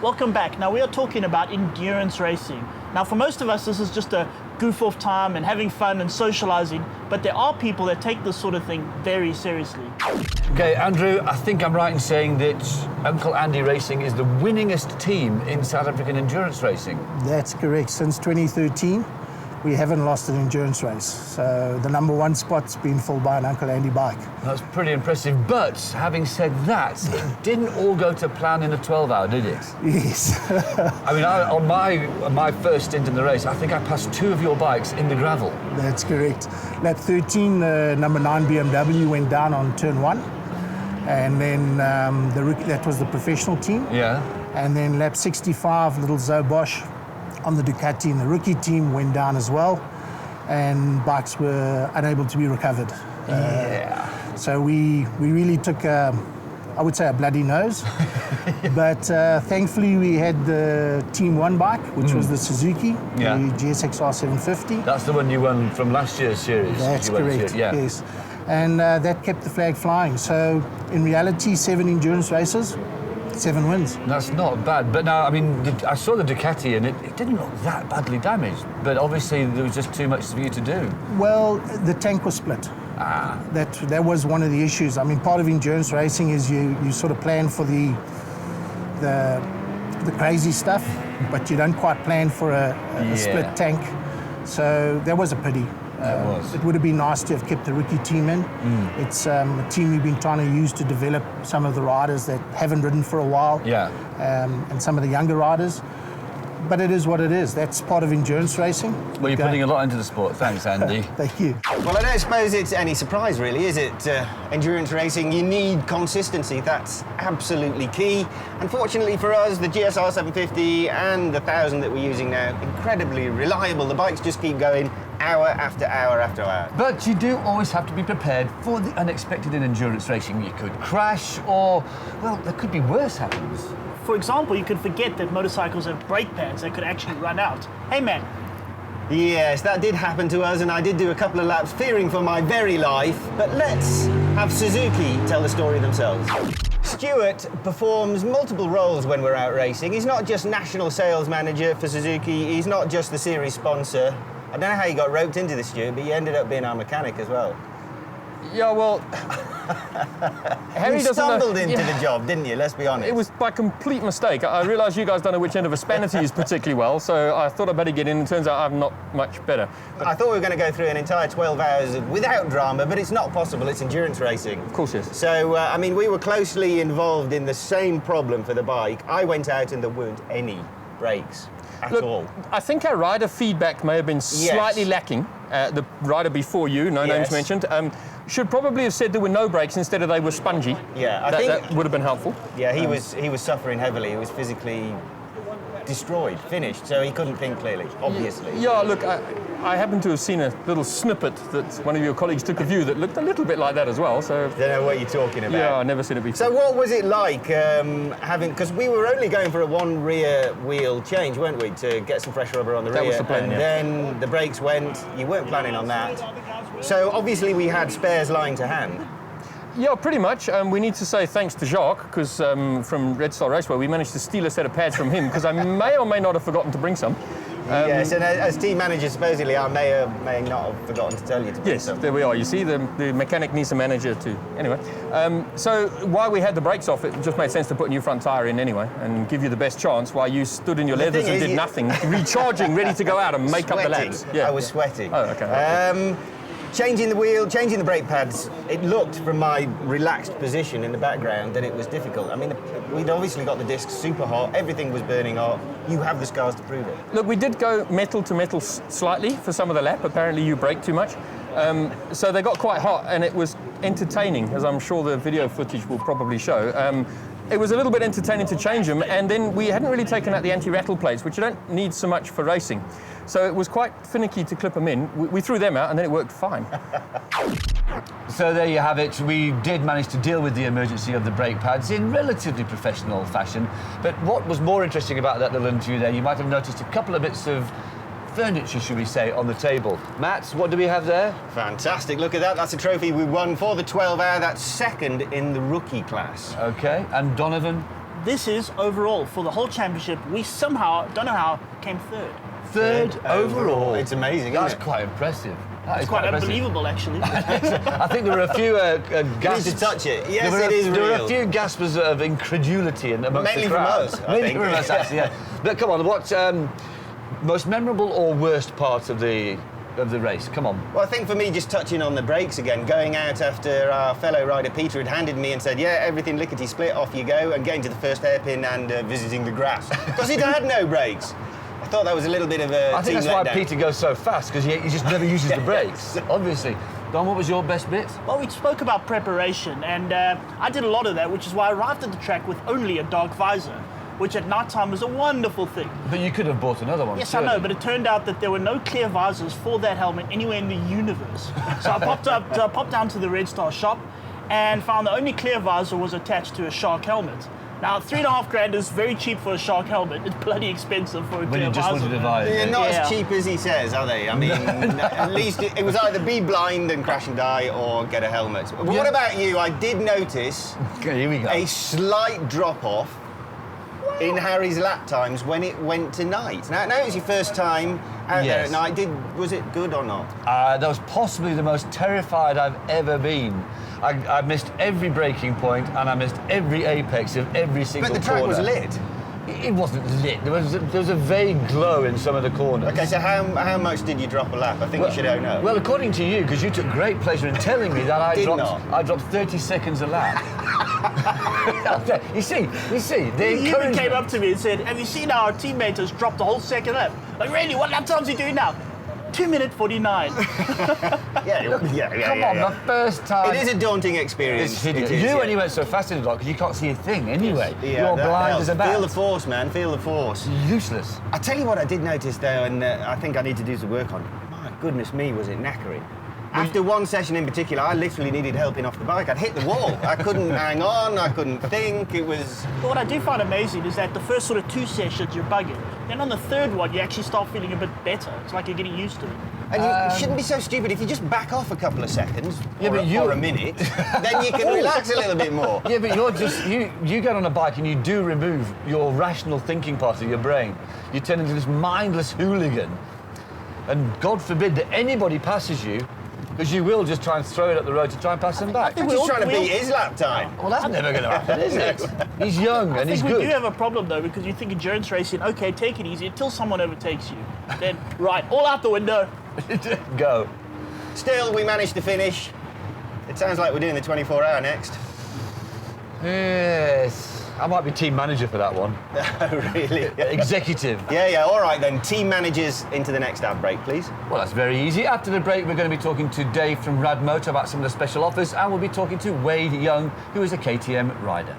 Welcome back. Now we are talking about endurance racing. Now for most of us this is just a goof off time and having fun and socializing, but there are people that take this sort of thing very seriously. Okay, Andrew, I think I'm right in saying that Uncle Andy Racing is the winningest team in South African endurance racing. That's correct. Since 2013, we haven't lost an endurance race. So the #1 spot's been filled by an Uncle Andy bike. That's pretty impressive, but having said that, it didn't all go to plan in a 12-hour, did it? Yes. I mean, on my first stint in the race, I think I passed 2 of your bikes in the gravel. That's correct. Lap 13, #9 BMW went down on turn 1. And then that was the professional team. Yeah. And then lap 65, little Zoe Bosch on the Ducati and the rookie team went down as well, and bikes were unable to be recovered. So we really took, I would say, a bloody nose. But thankfully we had the Team 1 bike, which was the Suzuki, the GSXR 750. That's the one you won from last year's series. That's correct, yes. And that kept the flag flying. So in reality, 7 endurance races, 7 wins. That's not bad. But now, I mean, I saw the Ducati and it didn't look that badly damaged. But obviously there was just too much for you to do. Well, the tank was split. That was one of the issues. I mean, part of endurance racing is you sort of plan for the crazy stuff, but you don't quite plan for a split tank. So that was a pity. It would have been nice to have kept the rookie team in. It's a team we've been trying to use to develop some of the riders that haven't ridden for a while, and some of the younger riders. But it is what it is. That's part of endurance racing. Well, you're putting a lot into the sport. Thanks, Andy. Thank you. Well, I don't suppose it's any surprise, really, is it? Endurance racing, you need consistency. That's absolutely key. Unfortunately for us, the GSR 750 and the 1000 that we're using now, incredibly reliable. The bikes just keep going hour after hour after hour. But you do always have to be prepared for the unexpected in endurance racing. You could crash or, well, there could be worse happens. For example, you could forget that motorcycles have brake pads that could actually run out. Hey man. Yes, that did happen to us, and I did do a couple of laps fearing for my very life. But let's have Suzuki tell the story themselves. Stuart performs multiple roles when we're out racing. He's not just national sales manager for Suzuki, he's not just the series sponsor. I don't know how you got roped into this, Stuart, but you ended up being our mechanic as well. Yeah, well, You stumbled into the job, didn't you? Let's be honest. It was by complete mistake. I realised you guys don't know which end of a spanner to use particularly well, so I thought I'd better get in, and it turns out I'm not much better. I thought we were going to go through an entire 12 hours without drama, but it's not possible. It's endurance racing. Of course, yes. So, I mean, we were closely involved in the same problem for the bike. I went out and there weren't any brakes at all. I think our rider feedback may have been slightly lacking. The rider before you, no names mentioned, should probably have said there were no brakes instead of they were spongy. Yeah, I think that that would have been helpful. Yeah, he was suffering heavily. He was physically destroyed, finished, so he couldn't think clearly, obviously. Yeah, look, I happen to have seen a little snippet that one of your colleagues took of you that looked a little bit like that as well, so... Don't know what you're talking about. Yeah, I've never seen it before. So what was it like having... Because we were only going for a 1 rear wheel change, weren't we, to get some fresh rubber on the rear. That was the plan, and then the brakes went. You weren't planning on that. So obviously we had spares lying to hand. Yeah, pretty much. We need to say thanks to Jacques, because from Red Star Raceway, we managed to steal a set of pads from him, because I may or may not have forgotten to bring some. Yes, and as team manager, supposedly, I may or may not have forgotten to tell you to bring some. Yes, there we are. You see, the mechanic needs a manager too. Anyway, so while we had the brakes off, it just made sense to put a new front tyre in anyway, and give you the best chance while you stood in your leathers and did nothing, recharging, ready to go out and make up the laps. Yeah. I was sweating. Oh, okay. Changing the wheel, changing the brake pads, it looked from my relaxed position in the background that it was difficult. I mean, we'd obviously got the discs super hot, everything was burning hot. You have the scars to prove it. Look, we did go metal to metal slightly for some of the lap. Apparently you braked too much. So they got quite hot, and it was entertaining, as I'm sure the video footage will probably show. It was a little bit entertaining to change them, and then we hadn't really taken out the anti-rattle plates, which you don't need so much for racing. So it was quite finicky to clip them in. We threw them out, and then it worked fine. So there you have it. We did manage to deal with the emergency of the brake pads in relatively professional fashion. But what was more interesting about that little interview there, you might have noticed a couple of bits of furniture, should we say, on the table. Matt, what do we have there? Fantastic, look at that. That's a trophy we won for the 12 hour. That's second in the rookie class. Okay, and Donovan? this is overall for the whole championship. We somehow, don't know how, came third. Third overall. It's amazing, That's isn't it? quite impressive. That It's is quite impressive. unbelievable, actually. I think there were a few gasps. Need to touch it. Yes, there were it is There were real. a few gasps of incredulity amongst Mainly the from crowd. us, I Mainly think. from us, actually, yeah. But come on, what's most memorable or worst part of the race? Come on. Well, I think for me, just touching on the brakes again, going out after our fellow rider Peter had handed me and said, yeah, everything lickety-split, off you go, and getting to the first hairpin and visiting the grass. Because it had no brakes. I thought that was a little bit of a I think team that's why letdown. Peter goes so fast, because he just never uses the brakes, obviously. Don, what was your best bit? Well, we spoke about preparation, and I did a lot of that, which is why I arrived at the track with only a dark visor, which at night time was a wonderful thing. But you could have bought another one. Yes, surely. I know, but it turned out that there were no clear visors for that helmet anywhere in the universe. So I popped down to the Red Star shop and found the only clear visor was attached to a shark helmet. Now, $3,500 is very cheap for a shark helmet. It's bloody expensive for a When clear you just visor. wanted to buy it. They're yeah. not Yeah. as cheap as he says, are they? I mean, at least it was either be blind and crash and die or get a helmet. But Yeah. what about you? I did notice Okay, here we go. a slight drop-off in Harry's lap times when it went to night. Now it was your first time out there Yes. at night. Was it good or not? That was possibly the most terrified I've ever been. I missed every braking point and I missed every apex of every single But the track corner. was lit. It wasn't lit. There was a vague glow in some of the corners. Okay, so how much did you drop a lap? I think you should know. Well, according to you, because you took great pleasure in telling me that Did not. I dropped 30 seconds a lap. you see, the He even encouragement. came up to me and said, have you seen our teammate has dropped a whole second lap? Like, really? What lap time's he doing now? 2:49. yeah. Come on, the first time. It is a daunting experience. It's hideous. It is, You yeah. only went so fast in the dark because you can't see a thing anyway. Yeah, You're that blind helps. as a bat. Feel the force, man. Feel the force. Useless. I tell you what I did notice though, and I think I need to do some work on. My goodness me, was it knackering. After one session in particular, I literally needed helping off the bike. I'd hit the wall. I couldn't hang on, I couldn't think. It was... But what I do find amazing is that the first sort of 2 sessions you're bugging. Then on the third one, you actually start feeling a bit better. It's like you're getting used to it. And you shouldn't be so stupid. If you just back off a couple of seconds, Yeah, or, but you- or a minute, then you can relax a little bit more. Yeah, but you're just you get on a bike and you do remove your rational thinking part of your brain. You turn into this mindless hooligan, and God forbid that anybody passes you, because you will just try and throw it up the road to try and pass them back. I'm just trying to beat his lap time. Well, that's never going to happen, is it? He's young and I he's think we do good. have a problem though, because you think endurance racing, okay, take it easy until someone overtakes you. Then, right, all out the window. Go. Still, we managed to finish. It sounds like we're doing the 24-hour next. Yes. I might be team manager for that one. Really? Executive. Yeah, all right then. Team managers into the next ad break, please. Well, that's very easy. After the break, we're going to be talking to Dave from Rad Motor about some of the special offers, and we'll be talking to Wade Young, who is a KTM rider.